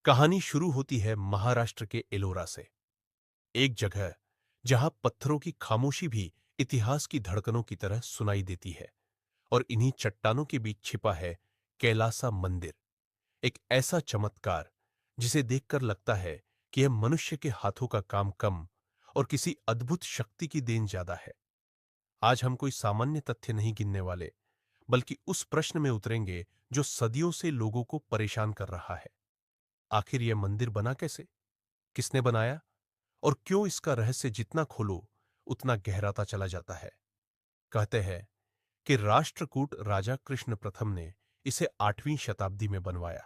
कहानी शुरू होती है महाराष्ट्र के एलोरा से। एक जगह जहां पत्थरों की खामोशी भी इतिहास की धड़कनों की तरह सुनाई देती है। और इन्हीं चट्टानों के बीच छिपा है कैलासा मंदिर। एक ऐसा चमत्कार जिसे देखकर लगता है कि यह मनुष्य के हाथों का काम कम और किसी अद्भुत शक्ति की देन ज्यादा है। आज हम कोई सामान्य तथ्य नहीं गिनने वाले, बल्कि उस प्रश्न में उतरेंगे जो सदियों से लोगों को परेशान कर रहा है। आखिर यह मंदिर बना कैसे, किसने बनाया, और क्यों इसका रहस्य जितना खोलो उतना गहराता चला जाता है। कहते हैं कि राष्ट्रकूट राजा कृष्ण प्रथम ने इसे 8वीं शताब्दी में बनवाया।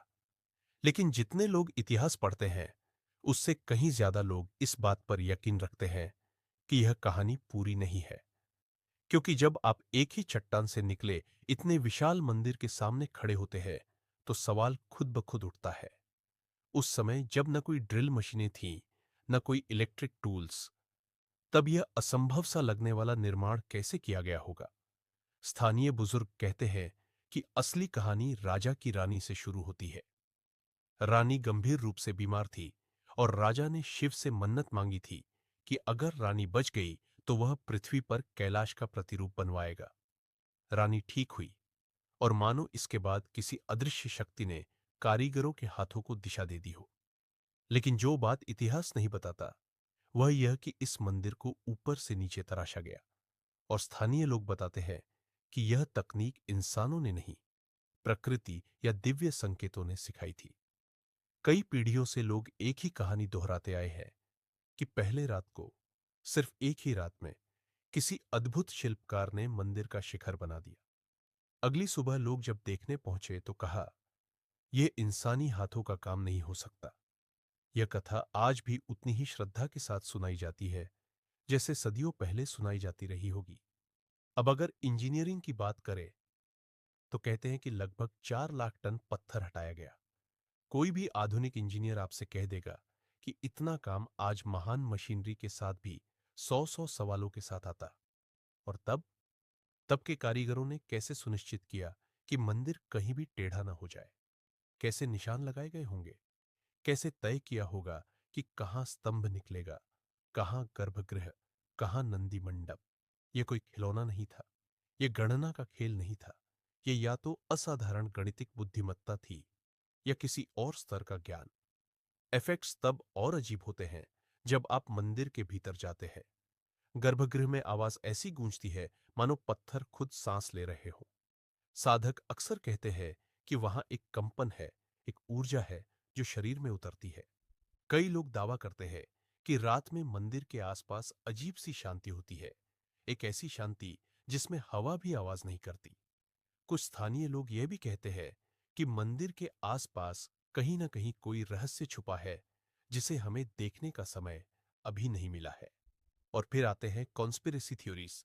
लेकिन जितने लोग इतिहास पढ़ते हैं उससे कहीं ज्यादा लोग इस बात पर यकीन रखते हैं कि यह कहानी पूरी नहीं है। क्योंकि जब आप एक ही चट्टान से निकले इतने विशाल मंदिर के सामने खड़े होते हैं तो सवाल खुद ब खुद उठता है। उस समय जब न कोई ड्रिल मशीनें थीं, न कोई इलेक्ट्रिक टूल्स, तब यह असंभव सा लगने वाला निर्माण कैसे किया गया होगा। स्थानीय बुजुर्ग कहते हैं कि असली कहानी राजा की रानी से शुरू होती है। रानी गंभीर रूप से बीमार थी और राजा ने शिव से मन्नत मांगी थी कि अगर रानी बच गई तो वह पृथ्वी पर कैलाश का प्रतिरूप बनवाएगा। रानी ठीक हुई और मानो इसके बाद किसी अदृश्य शक्ति ने कारीगरों के हाथों को दिशा दे दी हो। लेकिन जो बात इतिहास नहीं बताता वह यह कि इस मंदिर को ऊपर से नीचे तराशा गया। और स्थानीय लोग बताते हैं कि यह तकनीक इंसानों ने नहीं, प्रकृति या दिव्य संकेतों ने सिखाई थी। कई पीढ़ियों से लोग एक ही कहानी दोहराते आए हैं कि पहले रात को, सिर्फ एक ही रात में, किसी अद्भुत शिल्पकार ने मंदिर का शिखर बना दिया। अगली सुबह लोग जब देखने पहुंचे तो कहा, यह इंसानी हाथों का काम नहीं हो सकता। यह कथा आज भी उतनी ही श्रद्धा के साथ सुनाई जाती है जैसे सदियों पहले सुनाई जाती रही होगी। अब अगर इंजीनियरिंग की बात करें तो कहते हैं कि लगभग 4 लाख टन पत्थर हटाया गया। कोई भी आधुनिक इंजीनियर आपसे कह देगा कि इतना काम आज महान मशीनरी के साथ भी 100-100 सवालों के साथ आता। और तब के कारीगरों ने कैसे सुनिश्चित किया कि मंदिर कहीं भी टेढ़ा ना हो जाए, कैसे निशान लगाए गए होंगे, कैसे तय किया होगा कि कहां स्तंभ निकलेगा, कहां गर्भगृह, कहां नंदी मंडप। यह कोई खिलौना नहीं था, यह गणना का खेल नहीं था। यह या तो असाधारण गणितिक बुद्धिमत्ता थी या किसी और स्तर का ज्ञान। इफेक्ट्स तब और अजीब होते हैं जब आप मंदिर के भीतर जाते हैं। गर्भगृह में आवाज ऐसी गूंजती है मानो पत्थर खुद सांस ले रहे हो। साधक अक्सर कहते हैं कि वहां एक कंपन है, एक ऊर्जा है जो शरीर में उतरती है। कई लोग दावा करते हैं कि रात में मंदिर के आसपास अजीब सी शांति होती है, एक ऐसी शांति जिसमें हवा भी आवाज नहीं करती। कुछ स्थानीय लोग यह भी कहते हैं कि मंदिर के आसपास कहीं ना कहीं कोई रहस्य छुपा है जिसे हमें देखने का समय अभी नहीं मिला है। और फिर आते हैं कॉन्स्पिरेसी थ्योरीज,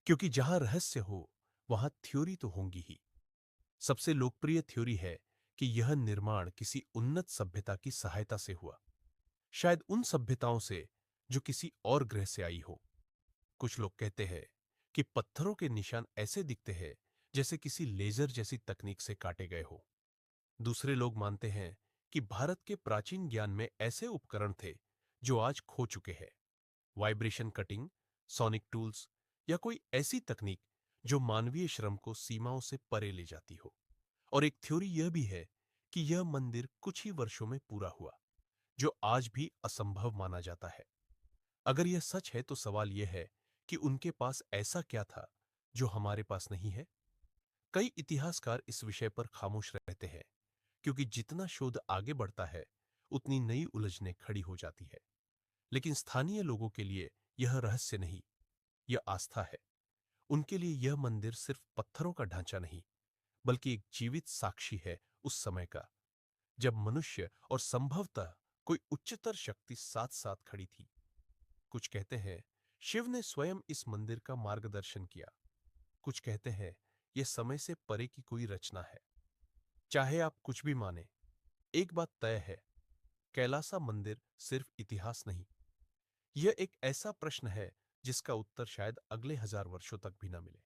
क्योंकि जहां रहस्य हो वहां थ्योरी तो होंगी ही। सबसे लोकप्रिय थ्योरी है कि यह निर्माण किसी उन्नत सभ्यता की सहायता से हुआ, शायद उन सभ्यताओं से जो किसी और ग्रह से आई हो। कुछ लोग कहते हैं कि पत्थरों के निशान ऐसे दिखते हैं जैसे किसी लेजर जैसी तकनीक से काटे गए हो। दूसरे लोग मानते हैं कि भारत के प्राचीन ज्ञान में ऐसे उपकरण थे जो आज खो चुके हैं, वाइब्रेशन कटिंग, सोनिक टूल्स, या कोई ऐसी तकनीक जो मानवीय श्रम को सीमाओं से परे ले जाती हो। और एक थ्योरी यह भी है कि यह मंदिर कुछ ही वर्षों में पूरा हुआ, जो आज भी असंभव माना जाता है। अगर यह सच है तो सवाल यह है कि उनके पास ऐसा क्या था जो हमारे पास नहीं है। कई इतिहासकार इस विषय पर खामोश रहते हैं, क्योंकि जितना शोध आगे बढ़ता है उतनी नई उलझनें खड़ी हो जाती है। लेकिन स्थानीय लोगों के लिए यह रहस्य नहीं, यह आस्था है। उनके लिए यह मंदिर सिर्फ पत्थरों का ढांचा नहीं, बल्कि एक जीवित साक्षी है उस समय का, जब मनुष्य और संभवतः कोई उच्चतर शक्ति साथ साथ खड़ी थी। कुछ कहते हैं शिव ने स्वयं इस मंदिर का मार्गदर्शन किया। कुछ कहते हैं यह समय से परे की कोई रचना है। चाहे आप कुछ भी माने, एक बात तय है, कैलासा मंदिर सिर्फ इतिहास नहीं, यह एक ऐसा प्रश्न है जिसका उत्तर शायद अगले 1000 वर्षों तक भी ना मिले।